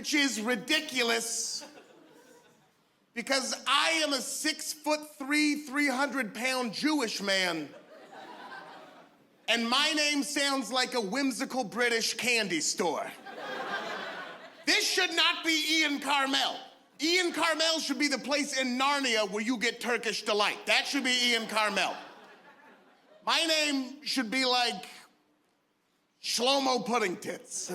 which is ridiculous because I am a 6'3", 300-pound Jewish man. And my name sounds like a whimsical British candy store. This should not be Ian Karmel. Ian Karmel should be the place in Narnia where you get Turkish delight. That should be Ian Karmel. My name should be like Shlomo Pudding Tits.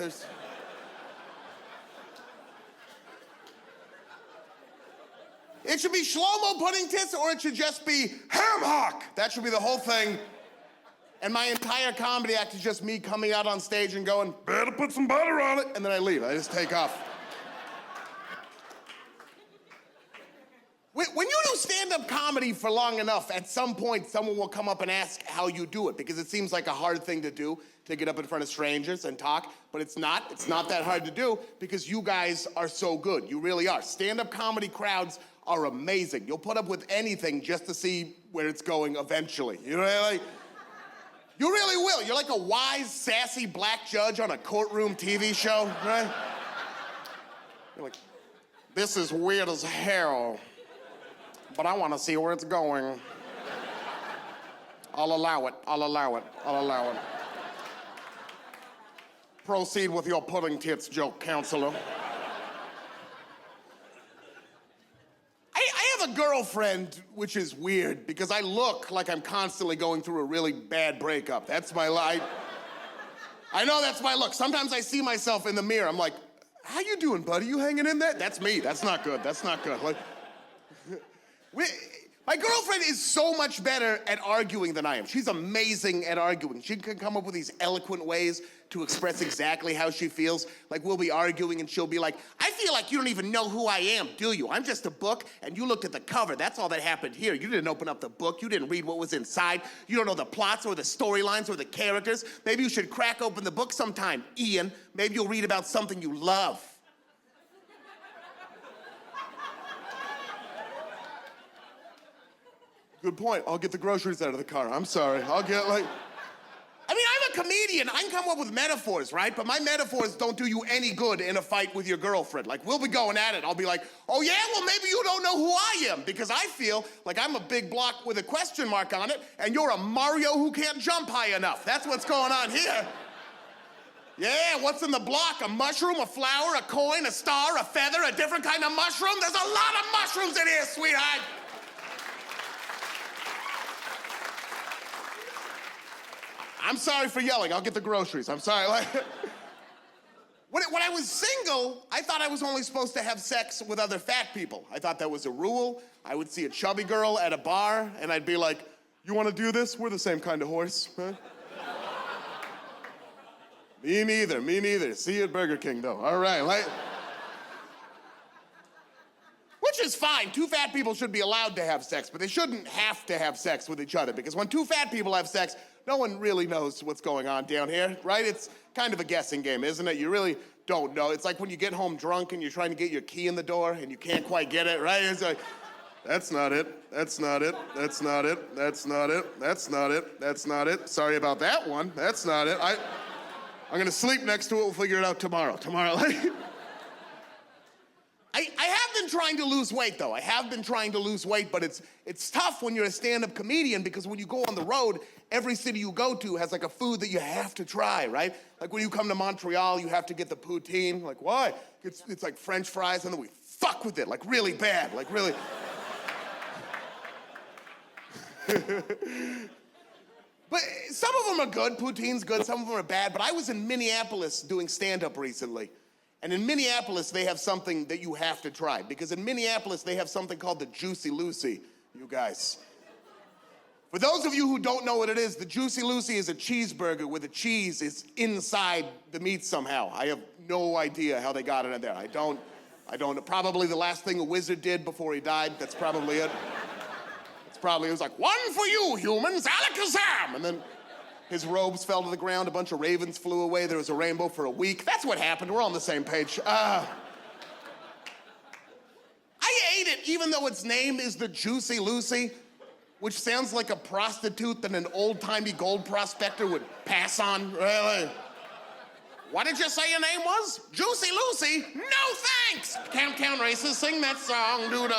It should be Shlomo Pudding Tits, or it should just be Ham Hock. That should be the whole thing. And my entire comedy act is just me coming out on stage and going, better put some butter on it, and then I leave. I just take off. When you do stand-up comedy for long enough, at some point, someone will come up and ask how you do it, because it seems like a hard thing to do, to get up in front of strangers and talk, but it's not. It's not that hard to do, because you guys are so good. You really are. Stand-up comedy crowds are amazing. You'll put up with anything just to see where it's going eventually. You really will. You're like a wise, sassy black judge on a courtroom TV show, right? You're like, this is weird as hell, but I want to see where it's going. I'll allow it. Proceed with your pudding tits joke, counselor. I have a girlfriend, which is weird, because I look like I'm constantly going through a really bad breakup. That's my life. I know that's my look. Sometimes I see myself in the mirror. I'm like, how you doing, buddy? You hanging in there? That's me. That's not good. Like, my girlfriend is so much better at arguing than I am. She's amazing at arguing. She can come up with these eloquent ways to express exactly how she feels. Like, we'll be arguing and she'll be like, I feel like you don't even know who I am, do you? I'm just a book and you looked at the cover. That's all that happened here. You didn't open up the book. You didn't read what was inside. You don't know the plots or the storylines or the characters. Maybe you should crack open the book sometime, Ian. Maybe you'll read about something you love. Good point. I'll get the groceries out of the car. I'm sorry. I'm a comedian. I can come up with metaphors, right? But my metaphors don't do you any good in a fight with your girlfriend. Like, we'll be going at it. I'll be like, oh yeah, well maybe you don't know who I am, because I feel like I'm a big block with a question mark on it, and you're a Mario who can't jump high enough. That's what's going on here. Yeah, what's in the block? A mushroom, a flower, a coin, a star, a feather, a different kind of mushroom? There's a lot of mushrooms in here, sweetheart. I'm sorry for yelling. I'll get the groceries. I'm sorry. When I was single, I thought I was only supposed to have sex with other fat people. I thought that was a rule. I would see a chubby girl at a bar, and I'd be like, you want to do this? We're the same kind of horse. Huh? Me neither. See you at Burger King, though. All right. Which is fine. Two fat people should be allowed to have sex, but they shouldn't have to have sex with each other, because when two fat people have sex, no one really knows what's going on down here, right? It's kind of a guessing game, isn't it? You really don't know. It's like when you get home drunk and you're trying to get your key in the door and you can't quite get it, right? It's like, that's not it. Sorry about that one. That's not it. I'm gonna sleep next to it. We'll figure it out tomorrow. I have been trying to lose weight, though. But it's tough when you're a stand-up comedian, because when you go on the road, every city you go to has like a food that you have to try, right? Like when you come to Montreal, you have to get the poutine. Like, why? It's like French fries, and then we fuck with it, like really bad, like really. But some of them are good. Poutine's good. Some of them are bad. But I was in Minneapolis doing stand-up recently. And in Minneapolis, they have something that you have to try. Because in Minneapolis, they have something called the Juicy Lucy, you guys. For those of you who don't know what it is, the Juicy Lucy is a cheeseburger where the cheese is inside the meat somehow. I have no idea how they got it in there. I don't. Probably the last thing a wizard did before he died. That's probably it. It was like, one for you, humans, alakazam! And then his robes fell to the ground, a bunch of ravens flew away, there was a rainbow for a week. That's what happened, we're on the same page. I ate it even though its name is the Juicy Lucy, which sounds like a prostitute that an old-timey gold prospector would pass on. Really? What did you say your name was? Juicy Lucy? No thanks! Count Races, sing that song, dude.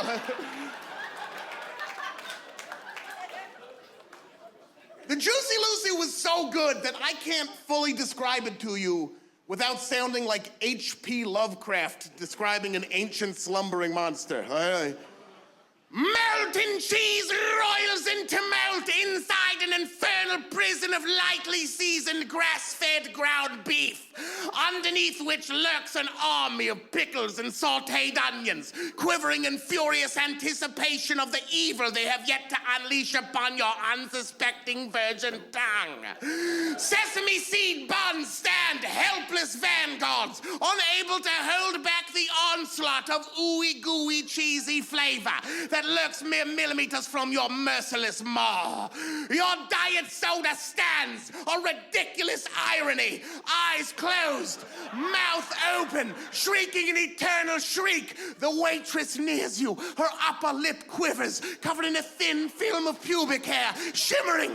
The Juicy Lucy was so good that I can't fully describe it to you without sounding like H.P. Lovecraft describing an ancient slumbering monster. Melting cheese roils into melt inside an infernal prison of lightly seasoned grass-fed ground beef, underneath which lurks an army of pickles and sautéed onions, quivering in furious anticipation of the evil they have yet to unleash upon your unsuspecting virgin tongue. Sesame seed buns stand helpless vanguards, unable to hold back the onslaught of ooey gooey cheesy flavor that lurks mere millimeters from your merciless maw. Your diet soda stands, a ridiculous irony, eyes closed, mouth open, shrieking an eternal shriek. The waitress nears you, her upper lip quivers, covered in a thin film of pubic hair, shimmering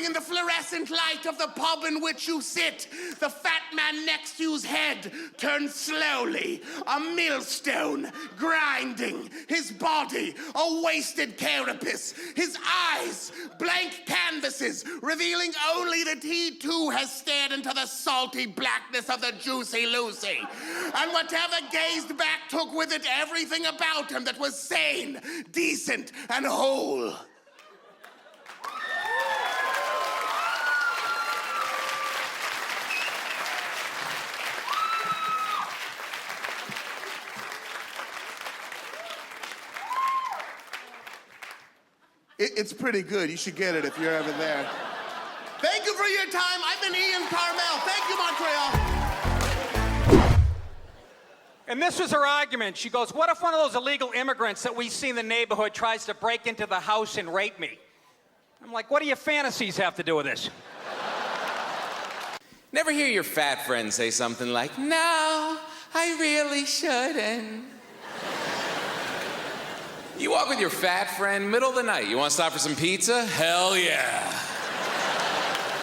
in the fluorescent light of the pub in which you sit. The fat man next to you's head turns slowly, a millstone, grinding, his body a wasted carapace, his eyes blank canvases, revealing only that he too has stared into the salty blackness of the Juicy Lucy. And whatever gazed back took with it everything about him that was sane, decent, and whole. It's pretty good. You should get it if you're ever there. Thank you for your time. I've been Ian Karmel. Thank you, Montreal. And this was her argument. She goes, what if one of those illegal immigrants that we see in the neighborhood tries to break into the house and rape me? I'm like, what do your fantasies have to do with this? Never hear your fat friend say something like, no, I really shouldn't. You walk with your fat friend, middle of the night. You want to stop for some pizza? Hell yeah.